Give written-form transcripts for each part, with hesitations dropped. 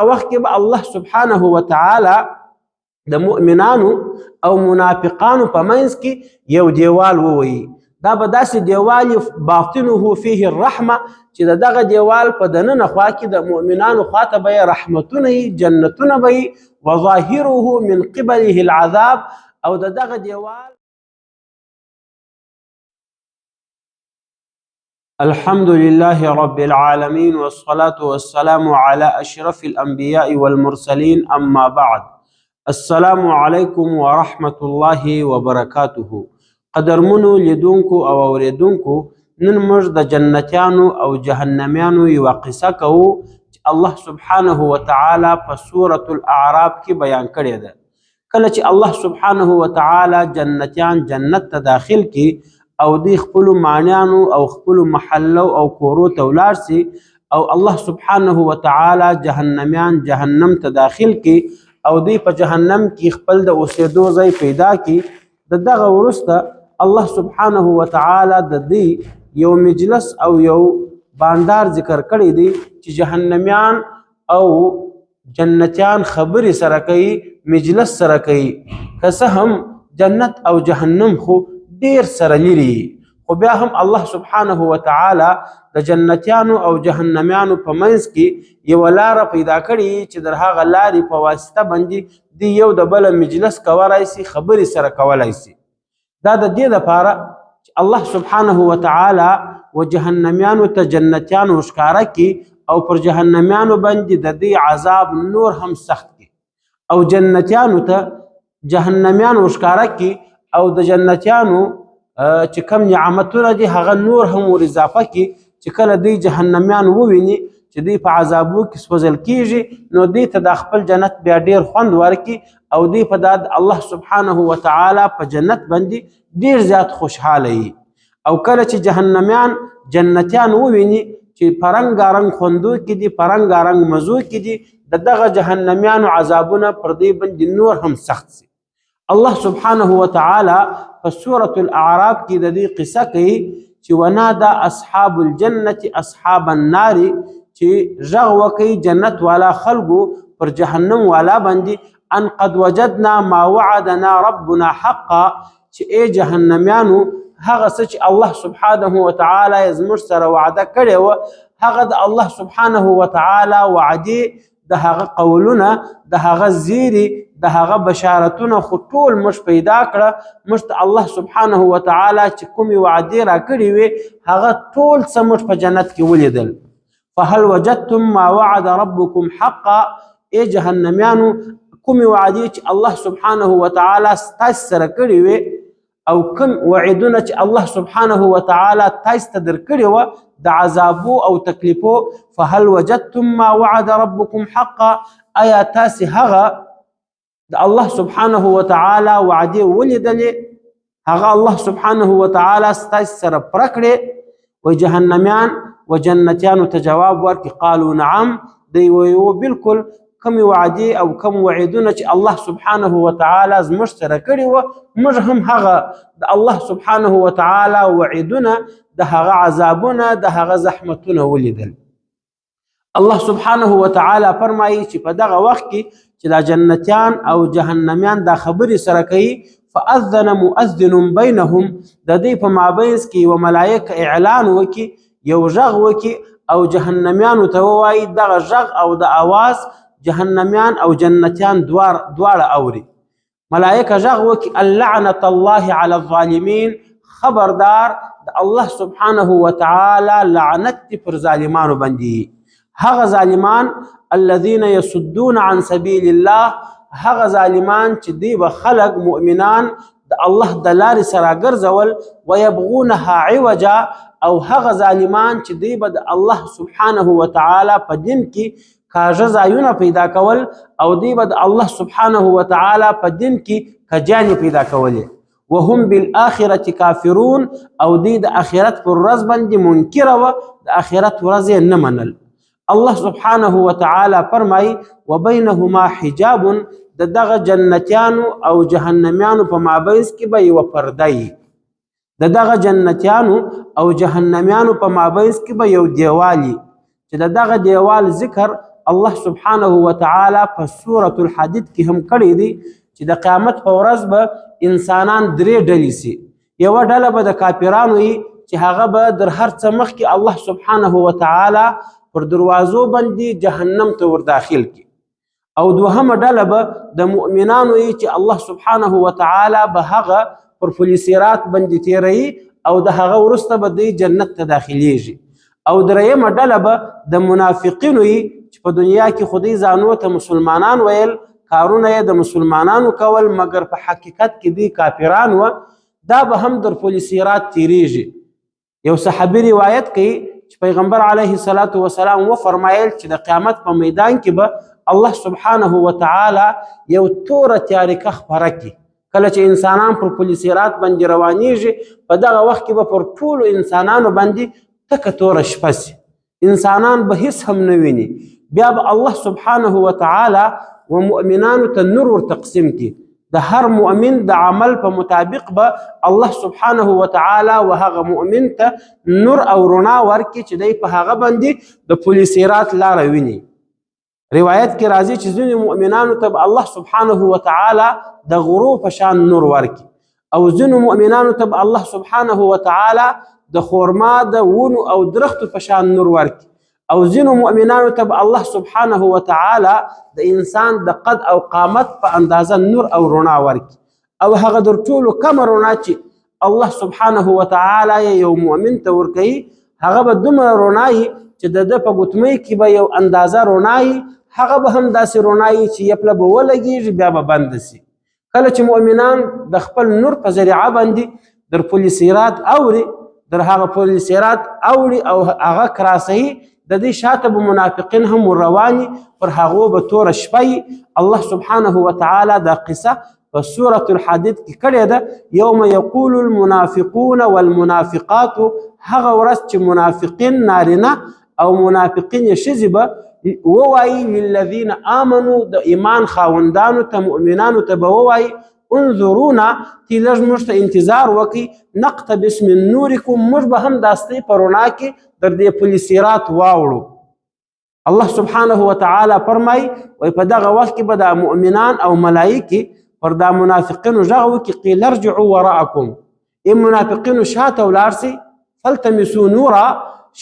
وخت کې به الله سبحانه وتعالی د مؤمنانو او منافقانو په منځ کې یو دیوال ووهي. دا به داسې دیوال باطنه فيه الرحمه چې دغه دیوال په دننه خوا کې د مؤمنانو خواته به یې رحمتونه وي، جنتونه به وي، وظاهره من قبله العذاب. او دغه دیوال الحمد لله رب العالمين والصلاة والسلام على أشرف الأنبياء والمرسلين أما بعد. السلام عليكم ورحمة الله وبركاته. قدرمنو لیدونکو او اوریدونکو، نن موږ د جنتیانو او جهنميانو یوه قصه کوو چې الله سبحانه وتعالی په سورة الاعراف کې بیان کړې ده. کله چې الله سبحانه وتعالی جنتیان جنت ته داخل کړي او دی خپلو معنیانو او خپلو محلو او کورو ته ولاړ سي، او الله سبحانه وتعالی جهنميان جهنم ته داخل کړي او دی په جهنم کې خپل د اوسېدو ځای پیدا کړي، د دغه وروسته الله سبحانه وتعالی د دې یو مجلس او یو باندار ذکر کړی دی چې جهنميان او جنتیان خبرې سره کوي، مجلس سره کوي. که څه هم جنت او جهنم خو ډیر سره لري، خو بیا هم الله سبحانه وتعالی د جنتیانو او جهنميانو په منځ کې یوه لاره پیدا کړي چې در هغه لارې په واسطه باندې دی یو د بله مجلس کولی سي، خبرې سره کولی سي. دا د دې دپاره چې الله سبحانه وتعالی و جهنميانو ته جنتیانو ښکاره کړي او پر جهنميانو باندې د دې عذاب نور هم سخت کړي، او جنتیانو ته جهنميانو ښکاره کړي او د جنتیانو چې کوم نعمتونه دي هغه نور هم ور اضافه کړي چې کله دوی جهنميان وویني چې دوی په عذابو کې سوځل کیږي، نو دوی ته د خپل جنت بیا ډیر خوند ورکړي او دوی په د الله سبحانه وتعالی په جنت باندې ډیر زیات خوشحاله وي. او کله چې جهنميان جنتیان وویني چې په رنګارنګ خوندو کې دي، په رنګارنګ مزو کې دي، د دغه جهنميانو عذابونه پر دوی باندې نور هم سخت سي. الله سبحانه وتعالى في سورة الأعراف کې د دې قصه کوي چې ونادى أصحاب الجنة أصحاب النار، چې غږ وکړي جنت والا خلقو پر جهنم والا باندې ان قد وجدنا ما وعدنا ربنا حقا، چې ای جهنميانو هغه څه چې الله سبحانه وتعالى زموږ سره وعده کړې وه، هغه د الله سبحانه وتعالى وعدې، د هغه قولونه، د هغه زیری، د هغه بشارتونه خو ټول موږ پیدا کړه. موږ ته الله سبحانه وتعالی چې کومې وعدې راکړې وې هغه ټول څه موږ په جنت کې ولیدل. فهل وجدتم ما وعد ربكم حقا، ای جهنميانو کومې وعدې چې الله سبحانه وتعالی ستاسې سره کړې وې او کوم وعدونه چې الله سبحانه وتعالی تاسې ته درکړې وه د عذابو او تکلیفو. فهل وجدتم ما وعد ربكم حقا، آیا تاسې هغه د الله سبحانه وتعالی وعدې ولیدلې، هغه الله سبحانه وتعالی ستاسې سره پوره کړې؟ و جهنميان و جنتیانو ته جواب ورکړي، قالوا نعم، دوی وایي بالکل کومې وعدې او کوم وعدونه چې الله سبحانه وتعالی زموږ سره کړي وه، موږ هم هغه د الله سبحانه وتعالی وعدونه، د هغه عذابونه، د هغه زحمتونه ولیدل. الله سبحانه وتعالی فرمایي چې په دغه وخت کې چې دا جنتیان او جهنميان دا خبرې سره کوي، فاذن مؤذن بینهم، د دې په مابینځ کې یوه ملایکه اعلان وکړي، یو غږ وکړي او جهنميانو ته ووایي دغه غږ او د اواز جهنميان او جنتیان دواړه اوري. ملایکه غږ وکړي اللعنة الله على الظالمین، خبردار د الله سبحانه وتعالی لعنت دی پر ظالمانو باندې. هغه ظالمان الذين يصدون عن سبيل الله، هغه ظالمان چې دوی به خلق مؤمنان د الله د لارې سره ګرځول، ويبغونها عوجا، او هغه ظالمان چې دوی به د الله سبحانه وتعالی په دین کې کاږه ځایونه پیدا کول، او دوی به د الله سبحانه وتعالی په دین کې کجانې پیدا کولې. وهم بالآخرة کافرون، او دوی د آخرت پر ورځ باندې منکره وه، د آخرت ورځ یې نه منل. الله سبحانه وتعالی فرمای وبینهما حجاب، د دغه جنتیانو او جهنميانو په مابینځ کې به یوه پرده وي، د دغه جنتیانو او جهنميانو په مابینځ کې به یو دیوال وي چې د دغه دیوال ذکر الله سبحانه وتعالى په سورة الحديد کې هم کړی دی چې د قیامت په ورځ به انسانان درې ډلې سي. یوه ډله به د کافرانو وي چې هغه به در هر څه مخکې الله سبحانه وتعالى پر دروازو باندې جهنم ته ور داخل کړي، او دوهمه ډله به د مؤمنانو وي چې الله سبحانه وتعالى به هغه پر پل صراط باندې تیروي او د هغه وروسته به دوی جنت ته داخلیږي، او دریمه ډله به د منافقینو وي چې په دنیا کې خو دوی ځانو ته مسلمانان ویل، کارونه یې د مسلمانانو کول مګر په حقیقت کې دوی کافران وه، دا به هم در پل صراط تیریږي. یو صحابي روایت کوي چې پیغمبر علیه الصلاة والسلام وفرمایل چې د قیامت په میدان کې به الله سبحانه وتعالى یو توره تیاریکه خپره کړي. کله چې انسانان پر پل صراط باندې روانیږي په دغه وخت کې به پر ټولو انسانانو باندې تکه توره شپه سي، انسانان به هیڅ هم نه ویني. بیا به الله سبحانه وتعالى ومؤمنانو ته نور ور تقسیم کړي، د هر مؤمن د عمل په مطابق به الله سبحانه وتعالى وهغه مؤمن ته نور او رڼا ورکړي چې دی په هغه باندې د پل صراط لاره ویني. روایت کې راځي چې ځینې مؤمنانو ته الله سبحانه وتعالى د غرو په شان نور ورکړي، او ځینو مؤمنانو ته الله سبحانه وتعالى د خورما د ونو او درختو په شان نور ورکړي، او ځینو مؤمنانو ته الله سبحانه وتعالى د انسان د قد او قامت په اندازه نور او رڼا ورکړي، او هغه در ټولو کمه رڼا چې الله سبحانه وتعالى یو مؤمن ته ورکوي هغه به دومره رڼا وي چې د ده په ګوتمۍ کې به یو اندازه رڼا وي، هغه به هم داسې رڼا وي چې یپله به ولګېږي بیا به بنده سي. کله چې مؤمنان د خپل نور په ذریعه باندې در پل صراط اوري، در هغه پل صراط اوړي او هغه کراسوي، د دې شاته به منافقین هم رواني، پر هغو به توره شپه. الله سبحانه وتعالى دا قصه په سورة الحديد کې کړې ده. یوم یقول المنافقون والمنافقات، هغه ورځ چې منافقین نارینه او منافقین ښځې به ووایي للذین آمنوا د ایمان خاوندانو ته مؤمنانو ته به ووایي انظرونا چې لږ موږ ته انتظار وکړي، نقتبس من نورکم، موږ به هم داستئ په رڼا کې در دې پل صراط واوړو. الله سبحانه وتعالى فرمایي وایي په دغه وخت کې به دا مؤمنان او ملایکې پر دا منافقینو غږ وکړي قیل ارجعوا وراءکم، ای منافقینو شاته ولاړ سئ، فالتمسوا نورا،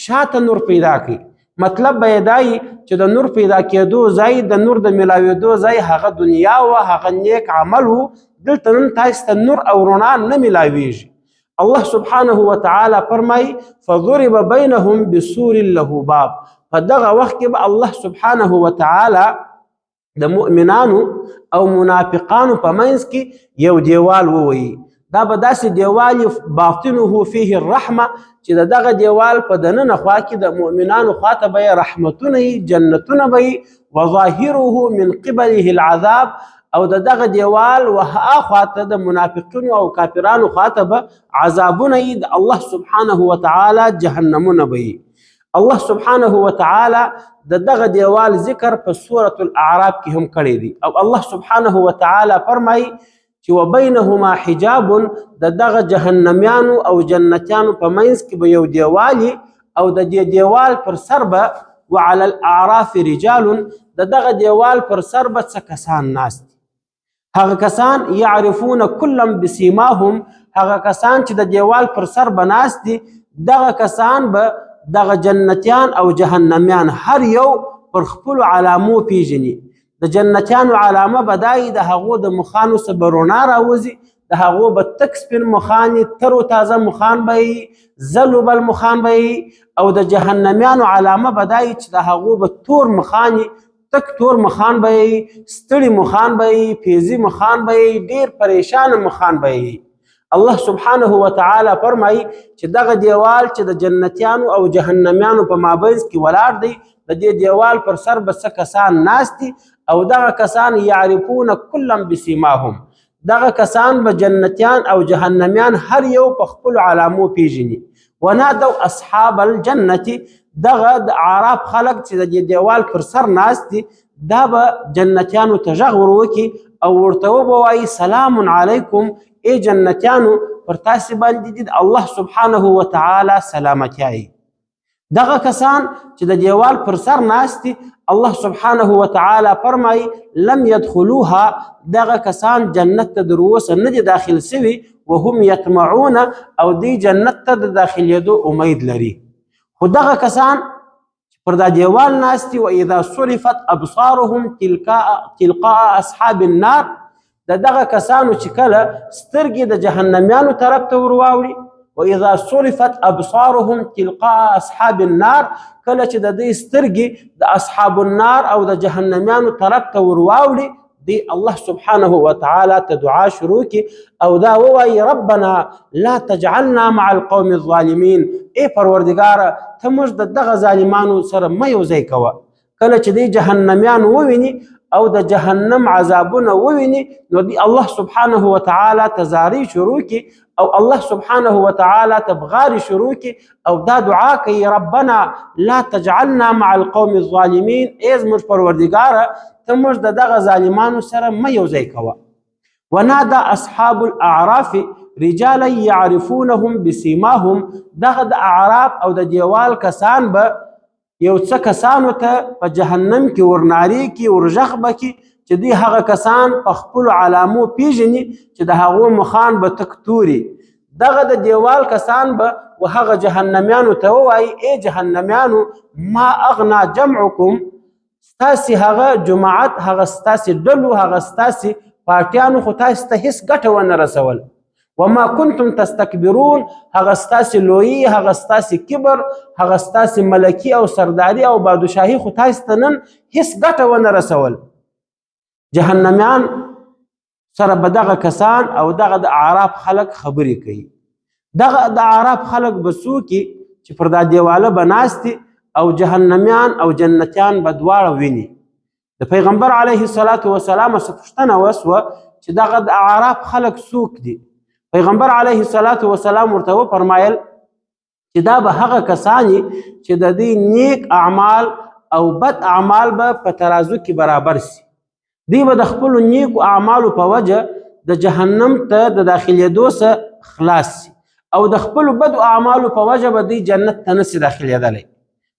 شاته نور پیدا کړئ. مطلب به یې دا وي چې د نور پیدا کېدو ځای، د نور د میلاوېدو ځای هغه دنیا وه، هغه نیک عمل و، دلته نن تاسو ته نور او رڼا نه میلاویږي. الله سبحانه وتعالى فرمایي فضرب بینهم بسور له باب، په دغه وخت کې به الله سبحانه وتعالى د مؤمنانو او منافقانو په منځ کې یو دیوال ووهي. دا به داسې دیوال باطنه فيه الرحمه چې دغه دیوال په دننه خوا کې د مؤمنانو خواته به یې رحمتونه وي، جنتونه به وي، وظاهره من قبله العذاب، او دغه دیوال وهاخواته د منافقینو او کافرانو خواته به عذابونه وي، د الله سبحانه وتعالى جهنمونه به وي. الله سبحانه وتعالى دغه دیوال ذکر په سورة الاعراف کې هم کړی دی، او الله سبحانه وتعالى فرمایي چې وبینهما حجاب، دغه جهنمیانو او جنتیانو په منځ کې به یو دیوال، او د دې دیوال پر سر به وعلى الاعراف رجال، دغه دیوال پر سر به څه کسان ناست، هغه کسان یعرفون کلا بسیماهم، هغه کسان چې د دیوال پر سر به ناست دي، دغه کسان به دغه جنتیان او جهنمیان هر یو پر خپلو علامو پیژني. د جنتیانو علامه به دا وي د هغو د مخانو څخه به رڼا راوځي، د هغو به تک سپین مخان وي، تر و تازه مخان به وي، ځلوبل مخان به وي، او د جهنمیانو علامه به دا وي چې د هغو به تور مخان وي، تک تور مخان به وي، ستړي مخان به وي، پیزي مخان به وي، ډېر پریشانه مخان به وي. الله سبحانه وتعالى فرمایي چې دغه دیوال چې د جنتیانو او جهنمیانو په مابینځ کې ولاړ دی، د دې دیوال پر سر به څه کسان ناست دي، او دغه کسان یعرفون کلا بسیماهم، دغه کسان به جنتیان او جهنمیان هر یو په خپلو علامو پیژني. ونادوا اصحاب الجنة، دغه د اعراف خلق چې د دې دیوال پر سر ناست دي، دا به جنتیانو ته غږ ور وکړي او ورته وبوایي سلام علیکم، ای جنتیانو پر تاسې باندې دي الله سبحانه وتعالى سلامتیا. دغه کسان چې د دیوال پر سر ناست دي الله سبحانه وتعالى فرمای لم يدخلوها دغه کسان جنت ته دروسه نه دي داخل سوي وهم يطمعون او دی جنت ته د داخلېدو امید لري. خو دغه کسان پر دا دیوال ناستي واذا صرفت ابصارهم تلقاء اصحاب النار دغه کسانو چې کله سترګې د جهنميانو طرف ته ورواوړي واذا صرفت ابصارهم تلقاء اصحاب النار کله چې د دې سترګې د اصحاب النار او د جهنميانو طرف ته ورواوړي دی الله سبحانه وتعالى تدعا شروع کی او دا ووایي ربنا لا تجعلنا مع القوم الظالمين ای پروردگار ته موږ د دغه ظالمانو سره مه یوځای کوه. کله چې دی جهنميان وویني او د جهنم عذابونه وویني نو دی الله سبحانه وتعالى تزاری شروع کی او الله سبحانه وتعالى تبغاري شروع کی او دا دعا کوي ربنا لا تجعلنا مع القوم الظالمين ای زموږ پروردگار ته موږ د دغه ظالمانو سره مه یوځای کوه. ونادى اصحاب الاعراف رجالا يعرفونهم بسیماهم دغه د اعراف او د دیوال کسان به یو څه کسانو ته په جهنم کې ورناري کې ورژغ به کې چې دوی هغه کسان په خپلو علامو پیژني چې د هغو مخان به تک توري. دغه د دیوال کسان به و هغه جهنميانو ته ووایي ای جهنميانو ما اغنا جمعکم ستاسې هغه جماعت هغه ستاسې ډلو هغه ستاسې پارټیانو خو تاسې ته هېڅ ګټه ونه رسول. وما كنتم تستكبرون هغه ستاسې لویي هغه ستاسې کبر هغه ستاسې ملکي او سرداري او بادشاهي خو تاسې ته نن هېڅ ګټه ونه رسول. جهنميان سره به دغه کسان او دغه د اعراف خلک خبرې کوي. دغه د اعراف خلک به څوک چې پر دا دیواله به ناستي او جهنميان او جنتیان به دواړه ویني. د پیغمبر علیه الصلاة والسلام څخه پوښتنه وسوه چې دغه د اعراف خلک څوک دي. پیغمبر علیه الصلاة والسلام ورته وفرمایل چې دا به هغه کسان چې د دې نیک اعمال او بد اعمال به په ترازو کې برابر سي. دی به د خپلو نیکو اعمالو په وجه د جهنم ته د داخلېدو څخه خلاص سي او د خپلو بدو اعمالو په وجه به دی جنت ته نسي داخلېدلی.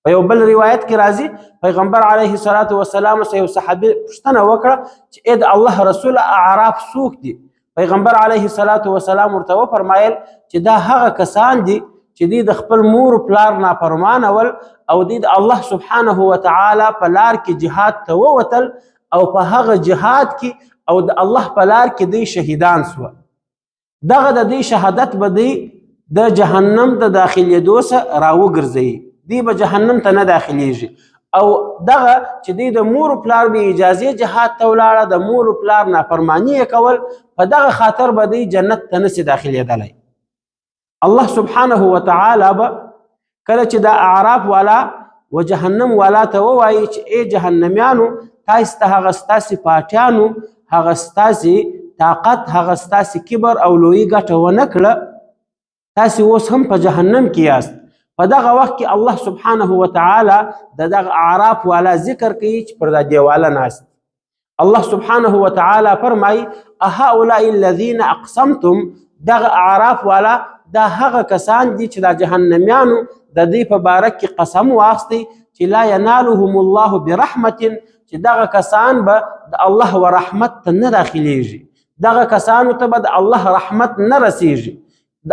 په یو بل روایت کې راځي پیغمبر علیه الصلاة والسلام څخه یو صحابي پوښتنه وکړه چې ای د الله رسول اعراف څوک دي؟ پیغمبر علیه الصلاة والسلام ورته وفرمایل چې دا هغه کسان دي چې دوی د خپل مور پلار نافرمانه ول او دوی د الله سبحانه وتعالى په لار کې جهاد ته ووتل او په هغه جهاد کې او د الله په لار کې دوی شهیدان سوه. دغه د دوی شهادت به دوی د جهنم د داخلېدو څخه راوګرځوي. دی به جهنم ته نه داخلیږي او دغه چې دی د مور پلار به اجازې جهاد ته ولاړه د مور پلار نافرمانی یې کول په دغه خاطر به دی جنت ته نسي داخلېدلی. الله سبحانه وتعالى به کله چې د اعراف والا و جهنم والا ته ووایي چې ای جهنميانو تاسې ته هغه ستاسې پاټیانو هغه ستاسې طاقت هغه ستاسې کبر او لویي ګټه ونه کړه تاسې اوس هم په جهنم کې یاست. په دغه وخت کې الله سبحانه وتعالى د دغه اعراف والا ذکر کوي چې پر دا دیواله ناست. الله سبحانه وتعالى فرمایي اهؤلاء الذين اقسمتم دغه اعراف والا دا هغه کسان دي چې د جهنميانو د دې په باره کې قسم واخیستی چې لا ینالهم الله برحمت چې دغه کسان به د الله و رحمت ته نه داخلیږي. دغه کسانو ته به د الله رحمت نه رسیږي.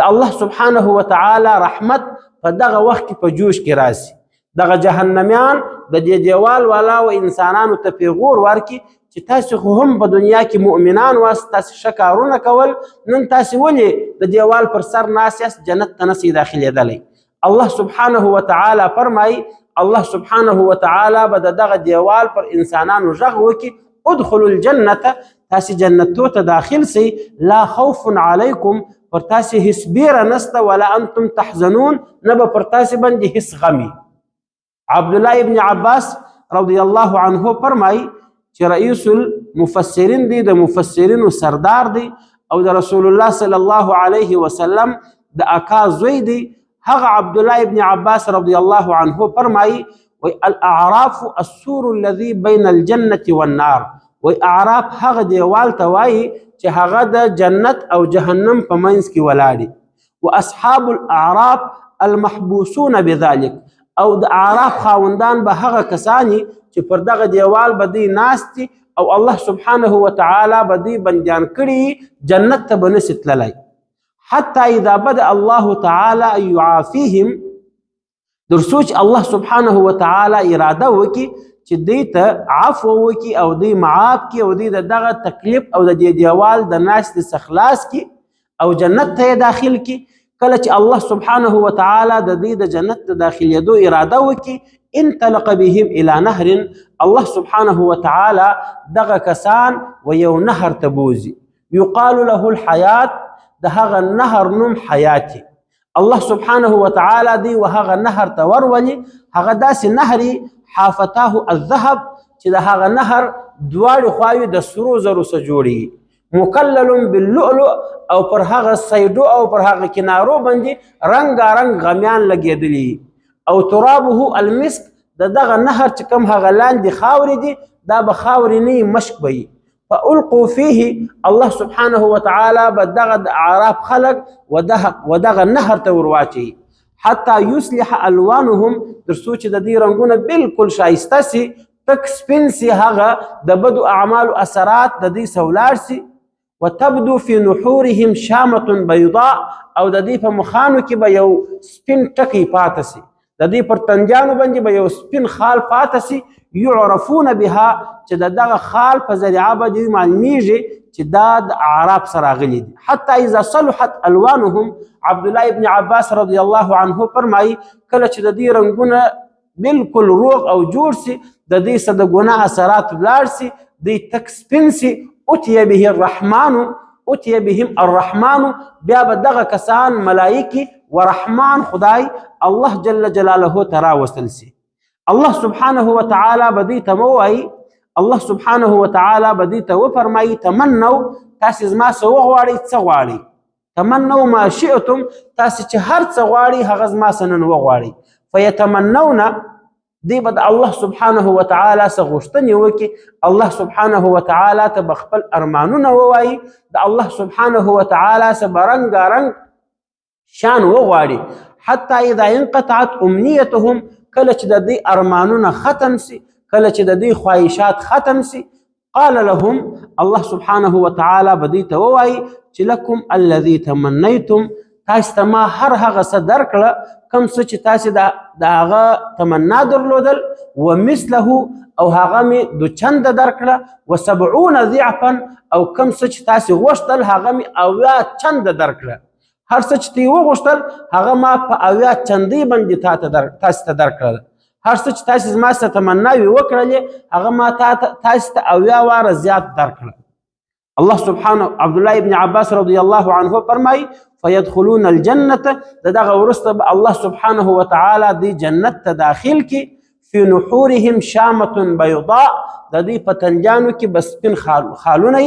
د الله سبحانه وتعالى رحمت په دغه وخت کې په جوش کې راسي. دغه جهنميان د دې دیوال والا و انسانانو ته پیغور ورکي چې تاسو خو هم په دنیا کې مؤمنان واست تاسو ښه کارونه کول نن تاسو ولې د دیوال پر سر ناست یاست جنت ته نسئ داخلېدلی. الله سبحانه وتعالى فرمایي الله سبحانه وتعالى به د دغه دیوال پر انسانانو غږ وکړي ادخلوا الجنة تاسو جنتو ته داخل سئ لا خوف علیکم پر تاسو هیڅ بیره نسته ولا انتم تحزنون نه به پر تاسو باندې هیڅ غم وي. عبدالله ابن عباس رضی الله عنه فرمایي چې رئیس المفسرین دی د مفسرینو سردار دی او د رسول الله صلی الله علیه وسلم د اکا زوی دی. هغه عبدالله ابن عباس رضی الله عنه فرمایي الاعراف السور الذي بين الجنة والنار وی اعراف هغه دیوال ته وایي چې هغه د جنت او جهنم په منځ کې ولاړ. واصحاب الاعراف المحبوسون بذلك او د اعراف خاوندان به هغه کسانی چې پر دغه دیوال به دوی ناست دي او الله سبحانه وتعالی به دوی بندیان کړي، جنت ته به نسي تللی. حتی اذا بدأ الله تعالی ان یعافیهم، تر څو چې الله سبحانه وتعالی اراده وکړي چې دوی ته عفو وکړي او دوی معاف کړي او دوی د دغه تکلیف او د دې دیوال د ناستې څخه خلاص کړي او جنت ته یې داخل کړي. کله چې الله سبحانه وتعالی د دوی د جنت ته داخلېدو اراده وکړي، انطلق بهم الى نهر، الله سبحانه وتعالی دغه کسان و یو نهر ته بوزي، یقال له الحیات، د هغه نهر نوم حیاتي. الله سبحانه وتعالی دی و هغه نهر ته ورولي، هغه داسې نهر حافتاه الذهب چې د هغه نهر دواړې خواوې د سرو زرو څخه جوړېږي، مکلل باللؤلؤ، او پر هغه سایډو او پر هغه کنارو باندې رنګارنګ غمیان لګېدلي، او ترابه المسک، د دغه نهر چې کوم هغه لاندې خاورې دي دا به خاورې نه وي، مشک به وي. فالقوا فيه، الله سبحانه وتعالی به دغه د اعراب خلق و دغه نهر ته ورواچوي، حتی یصلح الوانهم، تر څو چې د دې رنګونه بالکل شایسته سي، تک سپین سي، هغه د بدو اعمالو اثرات د دې څخه ولاړ سي. وتبدو في نحورهم شامة بيضاء، او د دې په مخانو کې به یو سپین ټکی پاته سي، د دې پر تنجانو باندې به یو سپین خال پاته سي، یعرفون بها، چې د دغه خال په ذریعه به دوی معلومیږي چې دا د اعراب سره راغلي دي. حتی اذا صلحت الوانهم، عبدالله ابن عباس رضی الله عنه فرمایي کله چې د دې رنګونه بالکل روغ او جوړ سي، د دې څخه د ګناه اثرات ولاړ سي، دوی تک سپین سي، اتي به الرحمن، اتي بهم الرحمن، بیا به دغه کسان ملائکې و رحمان خدای الله جل جلاله ته راوستل سي. الله سبحانه وتعالی به دوی ته ووایي، الله سبحانه وتعالی به دوی ته وفرمایي تمنوا، تاسې زما څه وغواړئ، څه غواړئ، تمنوا ما شئتم، تاسې چې هر څه غواړئ هغه زما څه نن وغواړئ. فیتمنون، دی به د الله سبحانه وتعالی څخه غوښتنې وکړي، الله سبحانه وتعالی ته به خپل ارمانونه ووایي، د الله سبحانه وتعالی څخه به رنګارنګ شان وغواړي. حتی اذا انقطعت امنیتهم، کله چې د دې ارمانونه ختم سي، کله چې د دې خواهشات ختم سي، قال لهم، الله سبحانه وتعالی به دوی ته ووایي چې لکم الذي تمنیتم، تاسې ته ما هر هغه څه درکړه کوم څه چې تاسې د هغه تمنا درلودل، ومثله، او هغه مې دو چنده درکړه، و70 ضعفا، او کوم څه چې تاسې غوښتل هغه مې 80 چنده درکړه. هر څه چې تی وغوښتل هغه ما په 80 چندې باندې تاسې ته درکړل. هر څه چې تاسې زما څخه تمناوې وکړلې هغه ما تاسې ته 80 واره زیات درکړل. الله سبحانه، عبدالله ابن عباس رضی الله عنه فرمایي فيدخلون الجنة، دغه وروسته به الله سبحانه وتعالی دی جنت ته داخل کی، فی نحورهم شامة بيضاء، د دې په تنجانو کې به سپین خالونه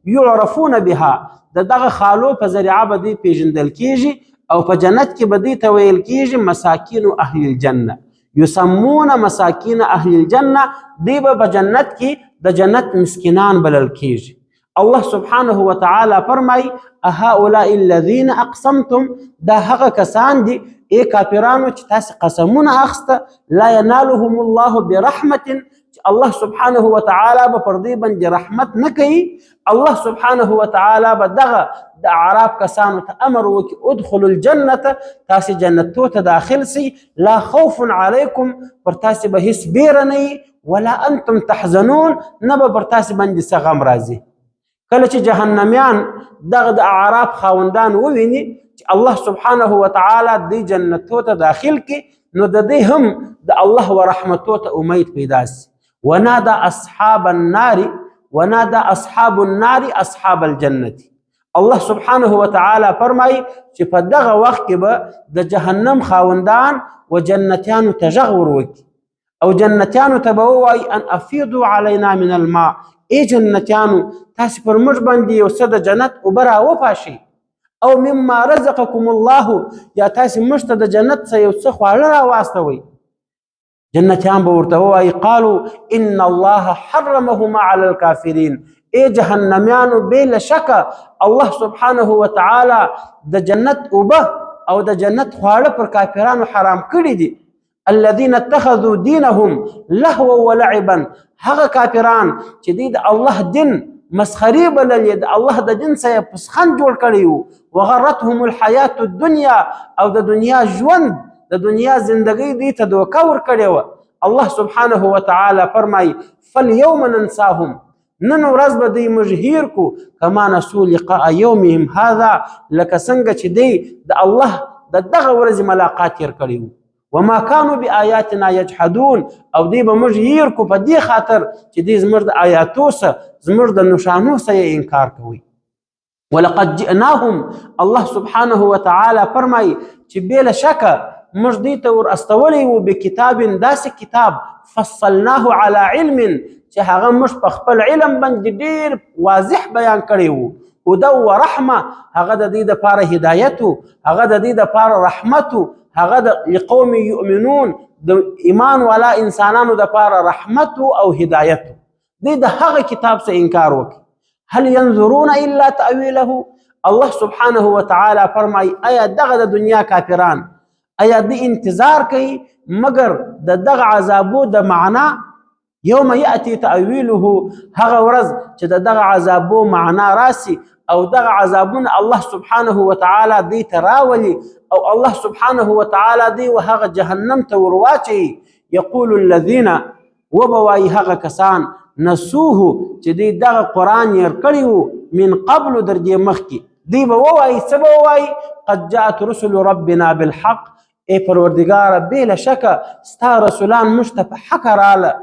یعرفون بها، دغه خالو په ذریعه به دوی پیژندل کیږي، او په جنت کې به دوی ته ویل کیږي مساکین اهل الجنه، یسمون مساکین اهل الجنه، دوی به په جنت کې د جنت مسکینان بلل کیږي. الله سبحانه وتعالی فرمای هؤلاء الذين اقسمتم، دا هغه کسان دي ای کافرانو چې تاسو قسمونه اخسته، لا ينالهم الله برحمه، الله سبحانه وتعالی به پر دې باندې رحمت نه کوي. الله سبحانه وتعالی به دغه د اعراب کسانو ته امر وکړي ادخلوا الجنه، تاسو جنتو ته داخل سي، لا خوف علیکم، پر تاسو به هیڅ بیره نه ولا انتم تحزنون، نه به پر تاسو باندې څه غم راځي. کله چې جهنميان دغه د اعراب خاوندان وویني چې الله سبحانه وتعالی دې جنتو ته داخل کی، نو د دې هم د الله ورحمتو ته امید پیدا سي. ونادى اصحاب النار، ونادى اصحاب النار اصحاب الجنه، الله سبحانه وتعالی فرمای چې په دغه وخت کې به د جهنم خاوندان و جنتیانو ته غږ وروکي، او جنتیانو ته به ووایي ان افیضوا علینا من الماء، ای جنتیانو تاسو پر موږ باندې یو څه د جنت اوبه راوپاشئ، او مما رزقکم الله، یا تاسو موږ ته د جنت څخه یو څه خواړه راواستوئ. جنتیان به ورته ووایي قالوا ان الله حرمهما على الكافرین، ای جهنميانو بلا شک الله سبحانه وتعالی د جنت اوبه او د جنت خواړه پر کافرانو حرام کړي دي. الذين اتخذوا دينهم لهوا ولعبا، هغه کافران چې دوی د الله دین مسخري بللې، د الله د دین څخه یې پسخند جوړ کړی وو. وغرتهم الحیات الدنیا، او د دنیا ژوند د دنیا زندګۍ دوی ته دوکه ورکړې وه. الله سبحانه وتعالی فرمایي فالیوم ننساهم، نن ورځ به دوی موږ هیر کو، کما نسوا لقاء یومهم هذا، لکه څنګه چې دوی د الله د دغه ورځې ملاقات هیر کړی وو. وما كانوا بآياتنا يجحدون، او دوی به موږ هیر کو په دې خاطر چې دوی زموږ د آیاتو څخه زموږ د نښانو څخه یې انکار کوي. ولقد جئناهم، الله سبحانه وتعالى فرمایي چې بې له شکه موږ دوی ته ور استولی وو بکتاب، داسې کتاب فصلناه على علم چې هغه موږ په خپل علم باندې ډېر واضح بیان کړی وو. هدى ورحمه، هغه د دې دپاره هدایت و، هغه د دې دپاره رحمت و، هغه د لقوم یؤمنون د ایمان والا انسانانو دپاره رحمت او هدایت و. دوی د هغه کتاب څخه انکار وکړي. هل ينظرون الا تأویله، الله سبحانه وتعالى فرمایي آیا دغه د دنیا کافران آیا دوی انتظار کوي مگر د دغه عذابو د معنا؟ یوم یأتی تأویله، هغه ورځ چې د دغه عذابو معنا راسي او دغه عذابونه الله سبحانه وتعالى دوی ته راولي او الله سبحانه وتعالى دوی هغه جهنم ته ورواچوي. یقول الذین، وبوایي هغه کسان نسوه چې دوی دغه قرآن یې کړی وو من قبل در دې مخکې، دوی به ووایي څه به ووایي؟ قد جاءت رسل ربنا بالحق، ای پروردګاره بې له شکه ستا رسولان موږ ته په حقه راله،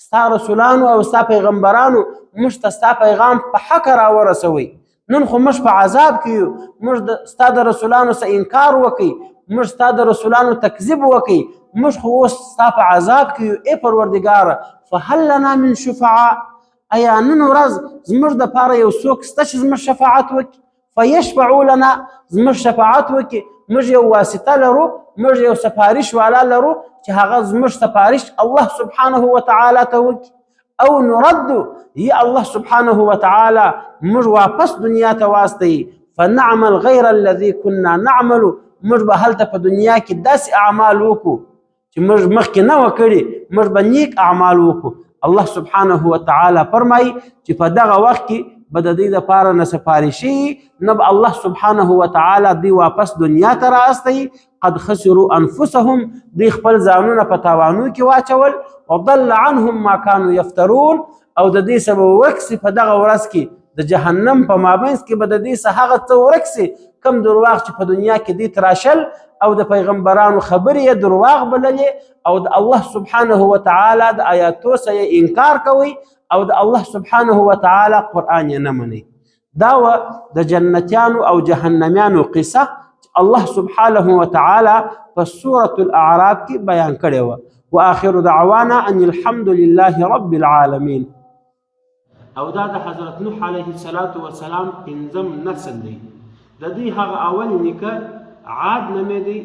ستا رسولانو او ستا پیغمبرانو موږ ته ستا پیغام په حقه راورسوئ. نن خو موږ په عذاب کې یو، موږ ستا د رسولانو څخه انکار وکئ، موږ ستا د رسولانو تکذیب وکئ، موږ خو اوس ستا په عذاب کې یو ای پروردګاره. فهل لنا من شفعاء، ایا نن ورځ زموږ دپاره یو څوک شته چې زموږ شفاعت وکړي؟ فیشفعوا لنا، زموږ شفاعت وکړي. موږ یو واسطه لرو، موږ یو سفارش والا لرو چې هغه زموږ سفارش الله سبحانه وتعالى ته وکړي. او نرد، یا الله سبحانه وتعالى موږ واپس دنیا ته واستوي. فنعمل غیر الذي كنا نعمل، موږ به هلته په دنیا کې داسې اعمال وکړو چې موږ مخکې نه وه کړي، موږ به نیک اعمال وکړو. الله سبحانه وتعالى فرمایي چې په دغه وخت کې به د دوی دپاره نه سفارشي نه به الله سبحانه وتعالى دوی واپس دنیا ته رااستوي. قد خسروا انفسهم، دوی خپل ځانونه په تاوانو کې واچول. وضل عنهم ما كانوا يفترون، او د دې څه به ورک سي په دغه ورځ کې د جهنم په مابینځ کې به د دې څه هغه څه ورک سي کم درواغ چې په دنیا کې دوی تراشل او د پیغمبرانو خبرې یې درواغ بللې او د الله سبحانه وتعالى د آیاتو څخه یې انکار کوي او د الله سبحانه وتعالى قرآن یې نه مني. دا وه د جنتیانو او جهنمیانو قصه الله سبحانه وتعالى په سورة الاعراف کې بیان کړې وه. واخر دعوانا ان الحمد لله رب العالمين. او دا د حضرت نوح علیه السلام پنځم نسل دی. د دوی هغه اول نیکه عاد نومې دی.